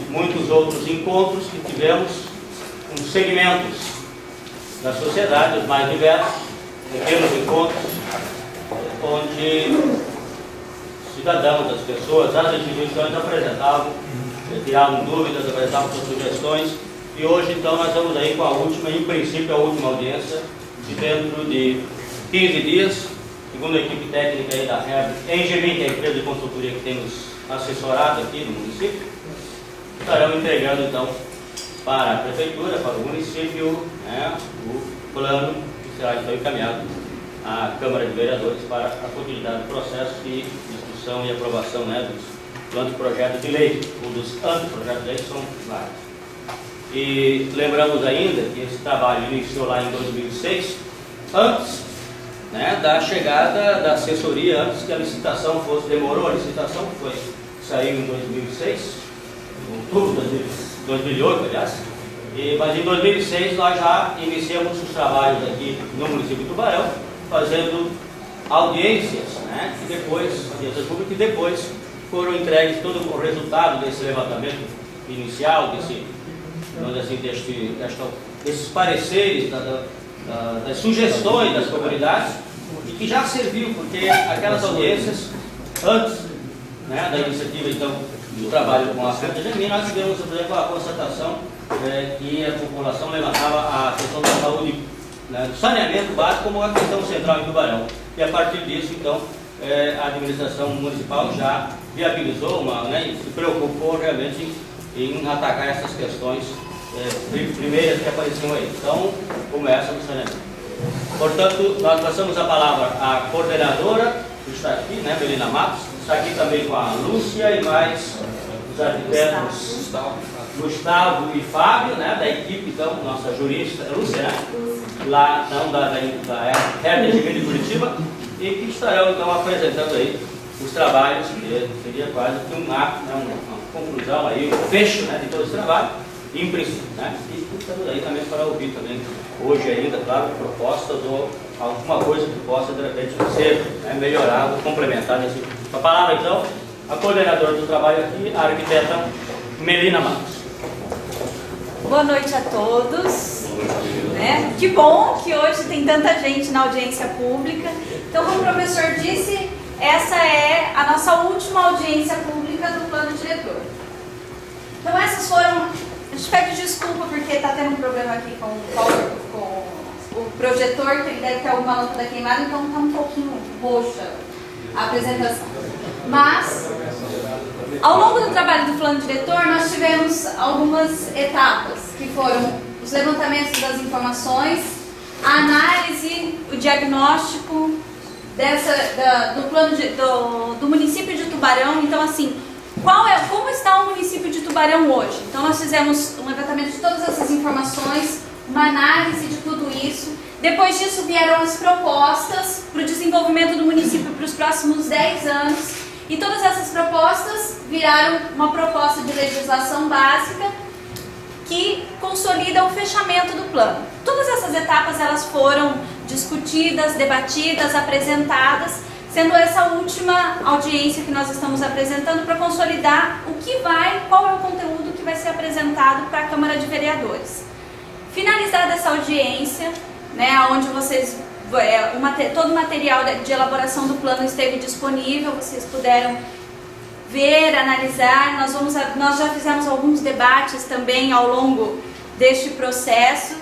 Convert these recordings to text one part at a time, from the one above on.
muitos outros encontros que tivemos com segmentos da sociedade, os mais diversos, pequenos encontros, onde cidadãos, as pessoas, as instituições apresentavam, tiravam dúvidas, apresentavam suas sugestões, e hoje então nós estamos aí com a última, em princípio a última audiência, de dentro de 15 dias, segundo a equipe técnica aí da REB, Engemin, que é a empresa de consultoria que tem nos assessorado aqui no município, estarão entregando então para a prefeitura, para o município, o plano que será então encaminhado à Câmara de Vereadores para a continuidade do processo de discussão e aprovação do anteprojeto de lei, ou dos anteprojetos de lei, que são vários. E lembramos ainda que esse trabalho iniciou lá em 2006, antes da chegada da assessoria, antes que a licitação fosse, demorou a licitação, saiu em 2006, em outubro de 2008, aliás, mas em 2006 nós já iniciamos os trabalhos aqui no município de Tubarão, fazendo audiências, audiências públicas, e depois foram entregues todo o resultado desse levantamento inicial, desses pareceres, das sugestões das comunidades, e que já serviu, porque aquelas audiências, antes da iniciativa então, do trabalho com a Câmara de Engemin, nós tivemos, por exemplo, a constatação que a população levantava a questão da saúde, do saneamento básico como uma questão central em Tubarão. E a partir disso, então, a administração municipal já viabilizou, e se preocupou realmente em atacar essas questões primeiras que apareciam aí. Então, começa no saneamento. Portanto, nós passamos a palavra à coordenadora, que está aqui, Melina Matos, está aqui também com a Lúcia e mais os arquitetos Gustavo e Fábio, da equipe, então, nossa jurista, Lúcia, lá da Heritage de Curitiba, e que estarão, então, apresentando aí os trabalhos, que seria quase que uma conclusão aí, um fecho de todo esse trabalho, em princípio, e estamos aí também para ouvir também, hoje ainda, claro, propostas ou alguma coisa que possa, de repente, ser melhorado, complementar nesse. A palavra, então, a coordenadora do trabalho aqui, a arquiteta Melina Matos. Boa noite a todos. Que bom que hoje tem tanta gente na audiência pública. Então, como o professor disse, essa é a nossa última audiência pública do plano diretor. Então, essas foram... A gente pede desculpa porque está tendo um problema aqui com o projetor, que ele deve ter alguma lâmpada queimada, então está um pouquinho roxa a apresentação. Mas, ao longo do trabalho do plano diretor, nós tivemos algumas etapas, que foram os levantamentos das informações, a análise, o diagnóstico do plano do município de Tubarão. Então, assim, como está o município de Tubarão hoje? Então, nós fizemos um levantamento de todas essas informações, uma análise de tudo isso. Depois disso, vieram as propostas para o desenvolvimento do município para os próximos 10 anos. E todas essas propostas viraram uma proposta de legislação básica que consolida o fechamento do plano. Todas essas etapas elas foram discutidas, debatidas, apresentadas, sendo essa última audiência que nós estamos apresentando para consolidar qual é o conteúdo que vai ser apresentado para a Câmara de Vereadores. Finalizada essa audiência, onde vocês, todo o material de elaboração do plano esteve disponível, vocês puderam ver, analisar, nós já fizemos alguns debates também ao longo deste processo.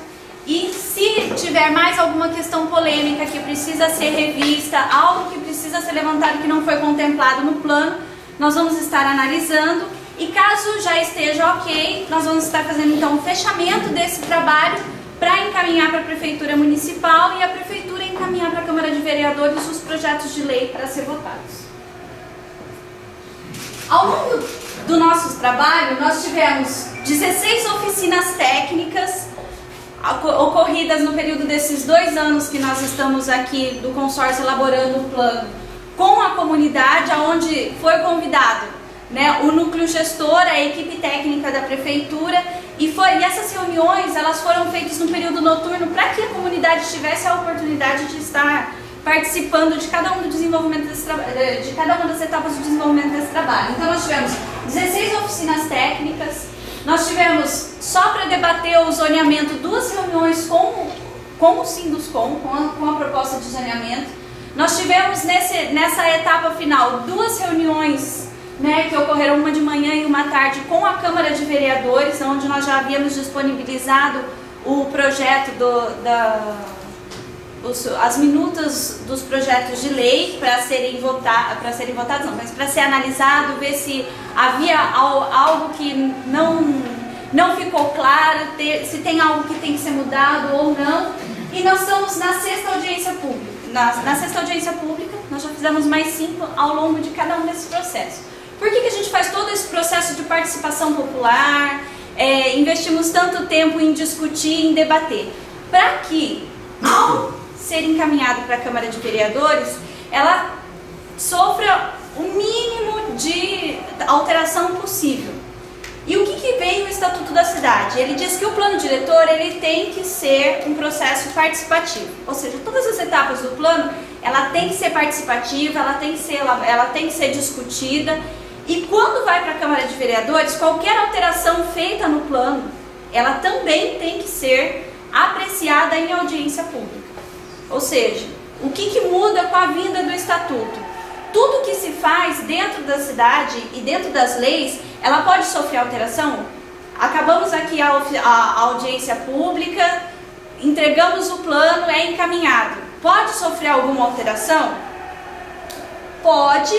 E se tiver mais alguma questão polêmica que precisa ser revista, algo que precisa ser levantado que não foi contemplado no plano, nós vamos estar analisando, e caso já esteja ok, nós vamos estar fazendo então o fechamento desse trabalho para encaminhar para a Prefeitura Municipal e a Prefeitura encaminhar para a Câmara de Vereadores os projetos de lei para ser votados. Ao longo do nosso trabalho, nós tivemos 16 oficinas técnicas ocorridas no período desses 2 anos que nós estamos aqui do consórcio elaborando o plano com a comunidade, onde foi convidado o núcleo gestor, a equipe técnica da prefeitura, e essas reuniões elas foram feitas no período noturno para que a comunidade tivesse a oportunidade de estar participando de cada um do desenvolvimento de cada uma das etapas do desenvolvimento desse trabalho. Então nós tivemos 16 oficinas técnicas, Nós tivemos, só para debater o zoneamento, 2 reuniões com o Sinduscom, com a proposta de zoneamento. Nós tivemos nessa etapa final 2 reuniões, né, que ocorreram, uma de manhã e uma tarde, com a Câmara de Vereadores, onde nós já havíamos disponibilizado o projeto as minutas dos projetos de lei para serem votados, não, mas para ser analisado, ver se havia algo que não ficou claro, se tem algo que tem que ser mudado ou não. E nós estamos na 6ª audiência pública. Na 6ª audiência pública, nós já fizemos mais 5 ao longo de cada um desses processos. Por que a gente faz todo esse processo de participação popular? Investimos tanto tempo em discutir, em debater, para que, ao ser encaminhado para a Câmara de Vereadores, ela sofra o mínimo de alteração possível. E o que vem o Estatuto da Cidade? Ele diz que o plano diretor ele tem que ser um processo participativo, ou seja, todas as etapas do plano ela tem que ser participativa, ela tem que ser discutida. E quando vai para a Câmara de Vereadores, qualquer alteração feita no plano, ela também tem que ser apreciada em audiência pública. Ou seja, o que muda com a vinda do Estatuto? Tudo que se faz dentro da cidade e dentro das leis, ela pode sofrer alteração? Acabamos aqui a audiência pública, entregamos o plano, é encaminhado. Pode sofrer alguma alteração? Pode,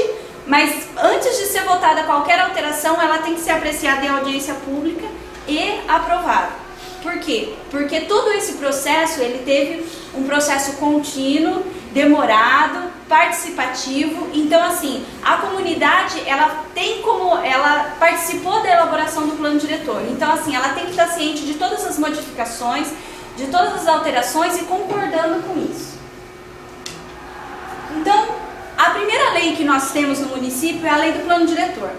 mas antes de ser votada qualquer alteração, ela tem que ser apreciada em audiência pública e aprovada. Por quê? Porque todo esse processo, ele teve um processo contínuo, demorado, participativo. Então, assim, a comunidade, ela participou da elaboração do plano diretor. Então, assim, ela tem que estar ciente de todas as modificações, de todas as alterações e concordando com isso. Então, a primeira lei que nós temos no município é a lei do plano diretor.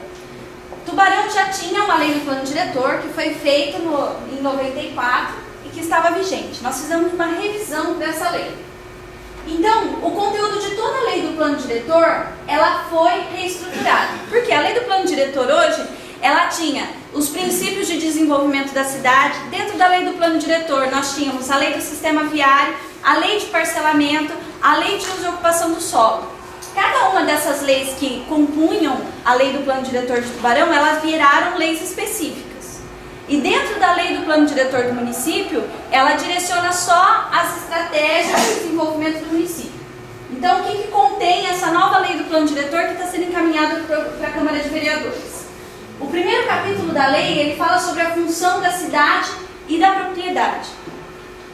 Tubarão já tinha uma lei do plano diretor que foi feita em 94 e que estava vigente. Nós fizemos uma revisão dessa lei. Então, o conteúdo de toda a lei do plano diretor, ela foi reestruturada. Porque a lei do plano diretor hoje, ela tinha os princípios de desenvolvimento da cidade. Dentro da lei do plano diretor, nós tínhamos a lei do sistema viário, a lei de parcelamento, a lei de uso e ocupação do solo. Cada uma dessas leis que compunham a lei do plano diretor de Tubarão, elas viraram leis específicas. E dentro da lei do plano diretor do município, ela direciona só as estratégias de desenvolvimento do município. Então, o que contém essa nova lei do plano diretor que está sendo encaminhada para a Câmara de Vereadores? O primeiro capítulo da lei, ele fala sobre a função da cidade e da propriedade.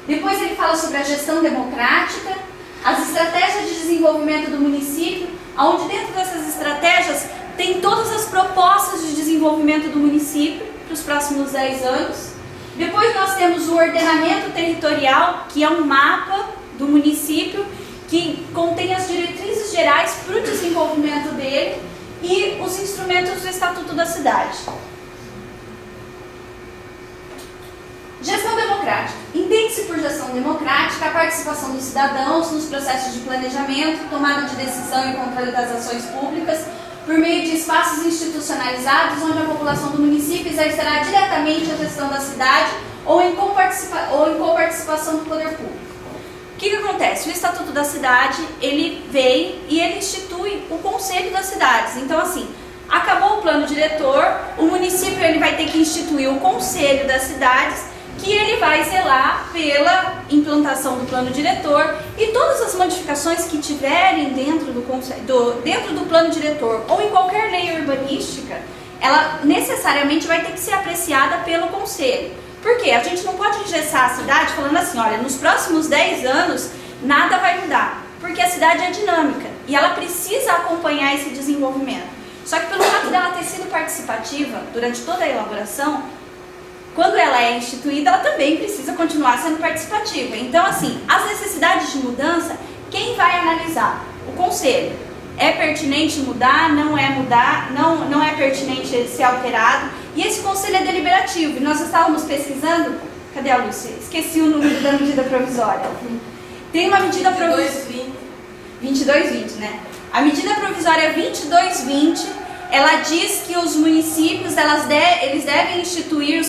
Depois ele fala sobre a gestão democrática, as estratégias de desenvolvimento do município, onde dentro dessas estratégias tem todas as propostas de desenvolvimento do município para os próximos 10 anos. Depois nós temos o ordenamento territorial, que é um mapa do município, que contém as diretrizes gerais para o desenvolvimento dele e os instrumentos do Estatuto da Cidade. Gestão democrática. Entende-se por gestão democrática a participação dos cidadãos nos processos de planejamento, tomada de decisão e controle das ações públicas, por meio de espaços institucionalizados onde a população do município exercerá diretamente a gestão da cidade ou em coparticipação do poder público. O que acontece? O Estatuto da Cidade, ele veio e ele institui o Conselho das Cidades. Então, assim, acabou o plano diretor, o município ele vai ter que instituir o Conselho das Cidades, que ele vai zelar pela implantação do plano diretor e todas as modificações que tiverem dentro do plano diretor ou em qualquer lei urbanística, ela necessariamente vai ter que ser apreciada pelo conselho. Por quê? A gente não pode engessar a cidade falando assim, olha, nos próximos 10 anos nada vai mudar, porque a cidade é dinâmica e ela precisa acompanhar esse desenvolvimento. Só que pelo fato dela ter sido participativa durante toda a elaboração, quando ela é instituída, ela também precisa continuar sendo participativa. Então, assim, as necessidades de mudança, quem vai analisar? O conselho. É pertinente mudar, não é pertinente ser alterado. E esse conselho é deliberativo. E nós estávamos pesquisando, cadê a Lúcia? Esqueci o número da medida provisória. Tem uma medida provisória... 2220, né? A medida provisória 2220, ela diz que os municípios, eles devem instituir